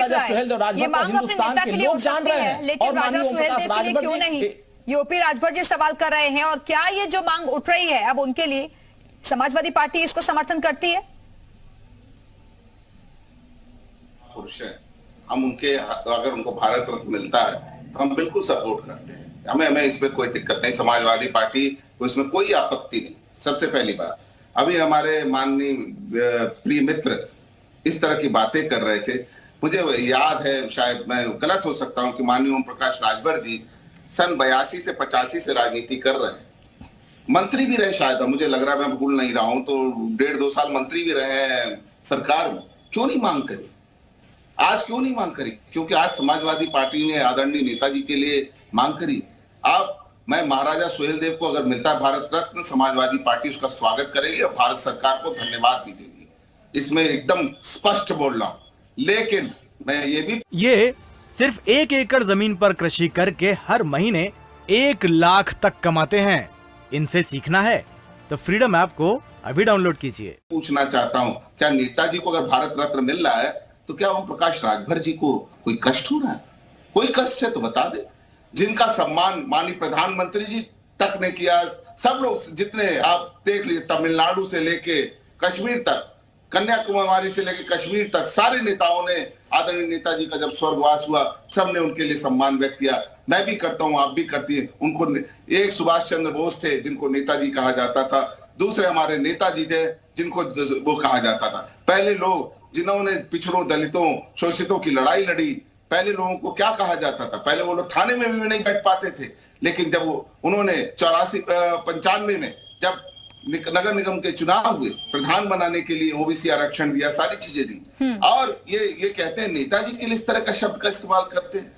महाराजा सुहेलदेव राजभर हिंदुस्तान के लोग जान रहे हैं। लेकिन राजा सुहेलदेव के लिए क्यों नहीं? यूपी राजभर जी सवाल कर रहे हैं, और क्या ये जो मांग उठ रही है अब उनके लिए, समाजवादी पार्टी इसको समर्थन करती है? पुरुष है, हम उनके, अगर उनको भारत रत्न मिलता है तो हम बिल्कुल सपोर्ट करते हैं। हमें इसमें कोई दिक्कत नहीं, समाजवादी पार्टी को इसमें कोई आपत्ति नहीं। सबसे पहली बात, अभी हमारे माननीय प्रिय मित्र इस तरह की बातें कर रहे थे। मुझे याद है, शायद मैं गलत हो सकता हूं, कि माननीय ओम प्रकाश राजभर जी सन 82 से 85 से राजनीति कर रहे हैं, मंत्री भी रहे शायद, मुझे लग रहा है, मैं भूल नहीं रहा हूं तो 1.5-2 साल मंत्री भी रहे हैं सरकार में। क्यों नहीं मांग करी? आज क्यों नहीं मांग करी? क्योंकि आज समाजवादी पार्टी ने आदरणीय नेताजी के लिए मांग करी। अब मैं महाराजा सुहेलदेव को अगर मिलता है भारत रत्न, समाजवादी पार्टी उसका स्वागत करेगी और भारत सरकार को धन्यवाद भी देगी, इसमें एकदम स्पष्ट बोल रहा हूं। लेकिन मैं ये सिर्फ 1 एकड़ जमीन पर कृषि करके हर महीने 1 लाख तक कमाते हैं। इनसे सीखना है तो फ्रीडम ऐप को अभी डाउनलोड कीजिए। पूछना चाहता हूं, क्या नेताजी को अगर भारत रत्न मिल रहा है तो क्या ओम प्रकाश राजभर जी को कोई कष्ट हो रहा है? कोई कष्ट है तो बता दे। जिनका सम्मान माननीय प्रधानमंत्री जी तक ने किया, सब लोग जितने आप देख लीजिए, तमिलनाडु से लेके कश्मीर तक, कन्याकुमारी से लेके कश्मीर तक, सारे नेताओं ने आदरणीय नेताजी का जब स्वर्गवास हुआ, सबने उनके लिए सम्मान व्यक्त किया। मैं भी करता हूं, आप भी करती है। उनको एक सुभाष चंद्र बोस थे जिनको नेताजी कहा जाता था, दूसरे हमारे नेताजी थे जिनको वो कहा जाता था। पहले लोग जिन्होंने पिछड़ों, दलितों, शोषितों की लड़ाई लड़ी, पहले लोगों को क्या कहा जाता था? पहले वो लोग थाने में भी नहीं बैठ पाते थे, लेकिन जब उन्होंने 85-95 में जब नगर निगम के चुनाव हुए, प्रधान बनाने के लिए ओबीसी आरक्षण दिया, सारी चीजें दी, और ये कहते हैं नेताजी के लिए इस तरह का शब्द का इस्तेमाल करते हैं।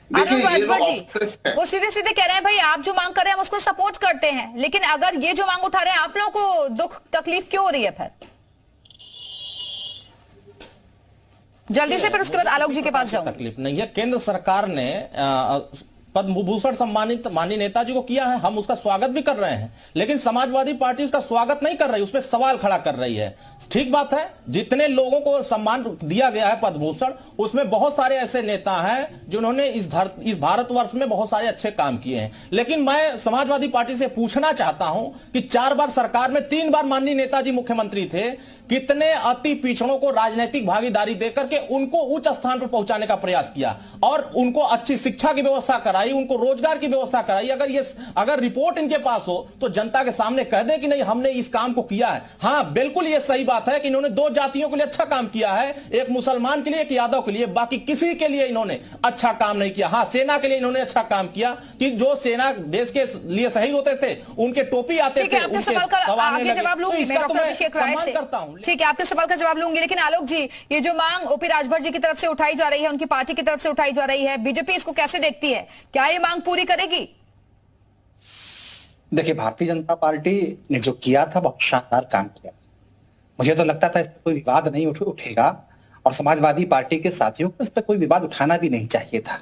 देखिए, ये लोग वो सीधे सीधे कह रहे हैं, भाई आप जो मांग कर रहे हैं हम उसको सपोर्ट करते हैं, लेकिन अगर ये जो मांग उठा रहे हैं आप लोगों को दुख तकलीफ क्यों हो रही है? फिर जल्दी से, फिर उसके बाद आलोक जी के पास जाऊं। तकलीफ नहीं है, केंद्र सरकार ने पद्म भूषण सम्मानित माननीय नेताजी को किया है, हम उसका स्वागत भी कर रहे हैं, लेकिन समाजवादी पार्टी उसका स्वागत नहीं कर रही, उस पर सवाल खड़ा कर रही है। ठीक बात है, जितने लोगों को सम्मान दिया गया है पद्म भूषण, उसमें बहुत सारे ऐसे नेता हैं जिन्होंने इस भारतवर्ष में बहुत सारे अच्छे काम किए हैं। लेकिन मैं समाजवादी पार्टी से पूछना चाहता हूं कि 4 बार सरकार में 3 बार माननीय नेताजी मुख्यमंत्री थे, कितने अति पिछड़ों को राजनीतिक भागीदारी देकर के उनको उच्च स्थान पर पहुंचाने का प्रयास किया, और उनको अच्छी शिक्षा की व्यवस्था कराई, उनको रोजगार की व्यवस्था कराई। अगर रिपोर्ट इनके पास हो तो जनता के सामने कह दें कि नहीं, हमने इस काम को किया है। हाँ, बिल्कुल ये सही बात है कि इन्होंने 2 जातियों के लिए अच्छा काम किया है, एक मुसलमान के लिए, एक यादव के लिए, बाकी किसी के लिए इन्होंने अच्छा काम नहीं किया। हाँ, सेना के लिए इन्होंने अच्छा काम किया कि जो सेना देश के लिए शहीद होते थे उनके टोपी आते थे, ठीक है, आपके सवाल का जवाब लूंगी मैं डॉक्टर अभिषेक राय से। ठीक है, आपके सवाल का जवाब लूंगी, लेकिन आलोक जी, ये जो मांग ओपी राजभर जी की तरफ से उठाई जा रही है, उनकी पार्टी की तरफ से उठाई जा रही है, बीजेपी इसको कैसे देखती है? क्या ये मांग पूरी करेगी? देखिए, भारतीय जनता पार्टी ने जो किया था बहुत शानदार काम किया। मुझे तो लगता था इस पर कोई विवाद नहीं उठेगा, और समाजवादी पार्टी के साथियों को इस पर कोई विवाद उठाना भी नहीं चाहिए था।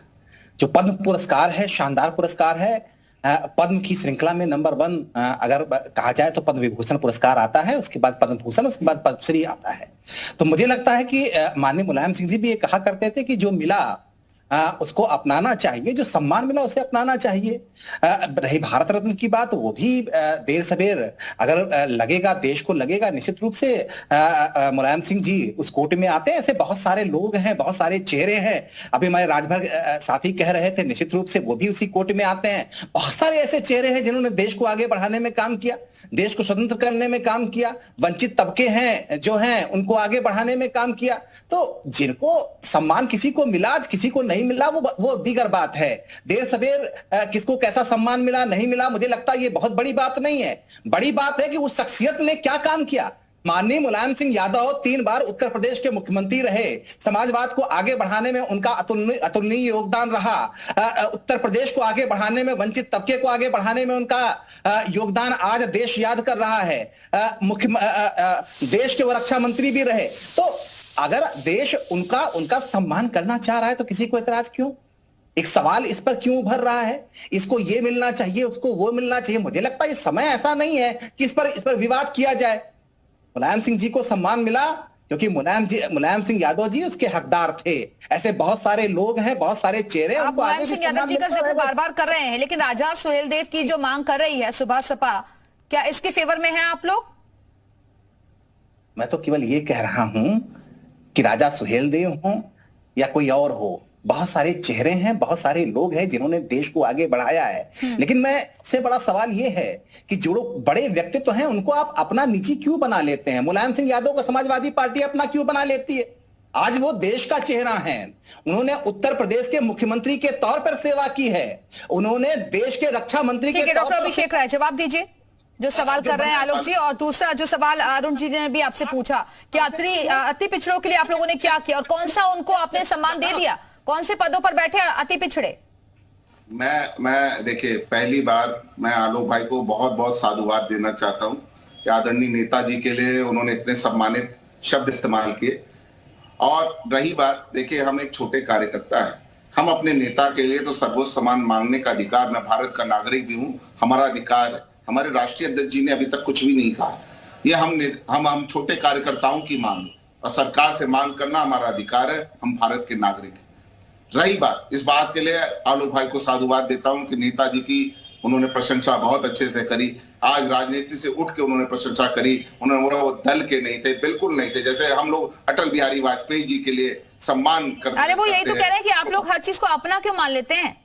जो पद्म पुरस्कार है, शानदार पुरस्कार है। पद्म की श्रृंखला में नंबर 1 अगर कहा जाए तो पद्म विभूषण पुरस्कार आता है, उसके बाद पद्म भूषण, उसके बाद पद्मश्री आता है। तो मुझे लगता है कि माननीय मुलायम सिंह जी भी ये कहा करते थे कि जो मिला उसको अपनाना चाहिए, जो सम्मान मिला उसे अपनाना चाहिए। रही भारत रत्न की बात, वो भी देर सवेर अगर लगेगा, देश को लगेगा, निश्चित रूप से मुलायम सिंह जी उस कोर्ट में आते हैं। ऐसे बहुत सारे लोग हैं, बहुत सारे चेहरे हैं। अभी हमारे राजभर साथी कह रहे थे, निश्चित रूप से वो भी उसी कोर्ट में आते हैं। बहुत सारे ऐसे चेहरे हैं जिन्होंने देश को आगे बढ़ाने में काम किया, देश को स्वतंत्र करने में काम किया। वंचित तबके हैं जो हैं, उनको आगे बढ़ाने में काम किया। तो जिनको सम्मान किसी को मिला, किसी को नहीं मिला, वो दीगर बात है। देर सवेर किसको कैसा सम्मान मिला, नहीं मिला, मुझे लगता है ये बहुत बड़ी बात नहीं है। बड़ी बात है कि उस शख्सियत ने क्या काम किया। माननीय मुलायम सिंह यादव 3 बार उत्तर प्रदेश के मुख्यमंत्री रहे, समाजवाद को आगे बढ़ाने में उनका अतुलनीय योगदान रहा। उत्तर प्रदेश को आगे बढ़ाने में, वंचित तबके को आगे बढ़ाने में उनका योगदान आज देश याद कर रहा है। देश के वो रक्षा मंत्री भी रहे। तो अगर देश उनका सम्मान करना चाह रहा है तो किसी को एतराज क्यों? एक सवाल इस पर क्यों उभर रहा है? इसको ये मिलना चाहिए, उसको वो मिलना चाहिए। मुझे लगता है ये समय ऐसा नहीं है कि इस पर विवाद किया जाए। मुलायम सिंह जी को सम्मान मिला, क्योंकि मुलायम सिंह यादव जी उसके हकदार थे। ऐसे बहुत सारे लोग हैं, बहुत सारे चेहरे। आप मुलायम सिंह यादव जी का जिक्र बार बार कर रहे हैं, लेकिन राजा सुहेलदेव की जो मांग कर रही है सुबह सपा, क्या इसके फेवर में हैं आप लोग? मैं तो केवल ये कह रहा हूं कि राजा सुहेलदेव हो या कोई और हो, बहुत सारे चेहरे हैं, बहुत सारे लोग हैं जिन्होंने देश को आगे बढ़ाया है। लेकिन मैं से बड़ा सवाल ये है कि जो लोग बड़े व्यक्तित्व हैं उनको आप अपना निजी क्यों बना लेते हैं? मुलायम सिंह यादव को समाजवादी पार्टी अपना क्यों बना लेती है? आज वो देश का चेहरा है। उन्होंने उत्तर प्रदेश के मुख्यमंत्री के तौर पर सेवा की है, उन्होंने देश के रक्षा मंत्री के तौर पर। डॉक्टर अभिषेक राय जवाब दीजिए जो सवाल कर रहे हैं आलोक जी। और दूसरा जो सवाल अरुण जी ने भी आपसे पूछा कि अति पिछड़ों के लिए आप लोगों ने क्या किया और कौन सा उनको आपने सम्मान दे दिया, कौन से पदों पर बैठे अति पिछड़े? मैं देखिए, पहली बार मैं आलोक भाई को बहुत बहुत साधुवाद देना चाहता हूं कि आदरणीय नेताजी के लिए उन्होंने इतने सम्मानित शब्द इस्तेमाल किए। और रही बात, देखिए हम एक छोटे कार्यकर्ता है, हम अपने नेता के लिए तो सर्वोच्च सम्मान मांगने का अधिकार, मैं भारत का नागरिक भी हूं, हमारा अधिकार है। हमारे राष्ट्रीय अध्यक्ष जी ने अभी तक कुछ भी नहीं कहा। ये हम छोटे कार्यकर्ताओं की मांग और सरकार से मांग करना हमारा अधिकार है, हम भारत के नागरिक हैं। रही बात, इस बात के लिए आलोक भाई को साधुवाद देता हूं कि नेताजी की उन्होंने प्रशंसा बहुत अच्छे से करी। आज राजनीति से उठ के उन्होंने प्रशंसा करी। उन्होंने बोला वो दल के नहीं थे, बिल्कुल नहीं थे। जैसे हम लोग अटल बिहारी वाजपेयी जी के लिए सम्मान करते हैं। अरे वो यही तो कह रहे हैं कि आप लोग हर चीज को अपना क्यों मान लेते हैं,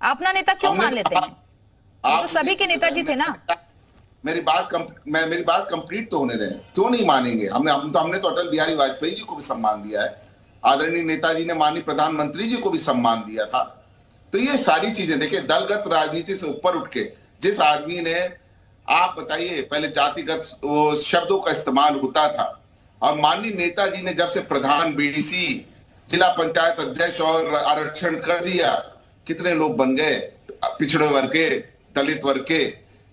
अपना नेता क्यों मान लेते हैं? तो सभी के नेताजी थे ना। मेरी बात कंप्लीट तो होने दें, क्यों नहीं मानेंगे? हमने तो अटल बिहारी वाजपेयी जी को भी सम्मान दिया है, आदरणीय नेताजी ने माननीय प्रधानमंत्री जी को भी सम्मान दिया था। तो ये सारी चीजें देखिए, दलगत राजनीति से ऊपर उठ के जिस आदमी ने, आप बताइए, पहले जातिगत वो शब्दों का इस्तेमाल होता था और माननीय नेताजी ने जब से प्रधान बीडीसी, जिला पंचायत अध्यक्ष और आरक्षण कर दिया, कितने लोग बन गए पिछड़े वर्ग के, दलित वर्ग के।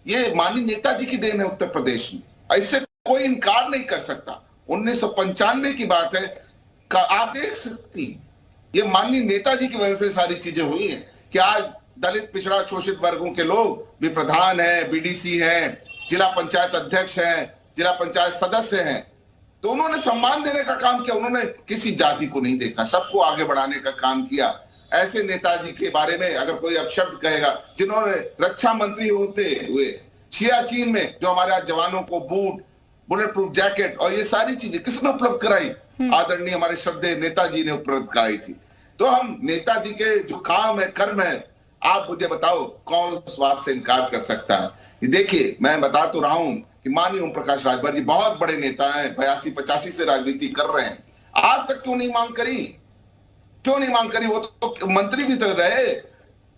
ये माननीय नेताजी की देन है उत्तर प्रदेश में, इससे कोई इनकार नहीं कर सकता। 1995 की बात है, आप देख सकती, ये माननीय नेताजी की वजह से सारी चीजें हुई हैं कि आज दलित पिछड़ा शोषित वर्गों के लोग भी प्रधान हैं, बीडीसी हैं, जिला पंचायत अध्यक्ष हैं, जिला पंचायत सदस्य हैं। तो उन्होंने सम्मान देने का काम किया, उन्होंने किसी जाति को नहीं देखा, सबको आगे बढ़ाने का काम किया। ऐसे नेताजी के बारे में अगर कोई अपशब्द कहेगा, जिन्होंने रक्षा मंत्री होते हुए सियाचिन में जो हमारे जवानों को बूट, बुलेट प्रूफ जैकेट और ये सारी चीजें किसने उपलब्ध कराई? आदरणीय हमारे श्रद्धेय नेताजी ने उपलब्ध कराई थी। तो हम नेताजी के जो काम है, कर्म है, आप मुझे बताओ कौन इस बात से इनकार कर सकता है? देखिए, मैं बता तो रहा हूं कि माननीय ओम प्रकाश राजभर जी बहुत बड़े नेता हैं, 82-85 से राजनीति कर रहे हैं। आज तक क्यों नहीं मांग करी? क्यों नहीं मांग करी? वो तो मंत्री भी तो रहे,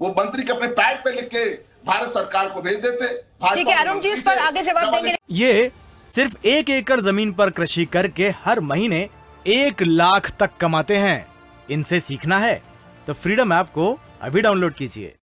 वो मंत्री के अपने पैड पे लिख के भारत सरकार को भेज देते। ठीक है, अरुण जी इस पर आगे जवाब देंगे। ये सिर्फ 1 एकड़ जमीन पर कृषि करके हर महीने 1 लाख तक कमाते हैं। इनसे सीखना है तो फ्रीडम ऐप को अभी डाउनलोड कीजिए।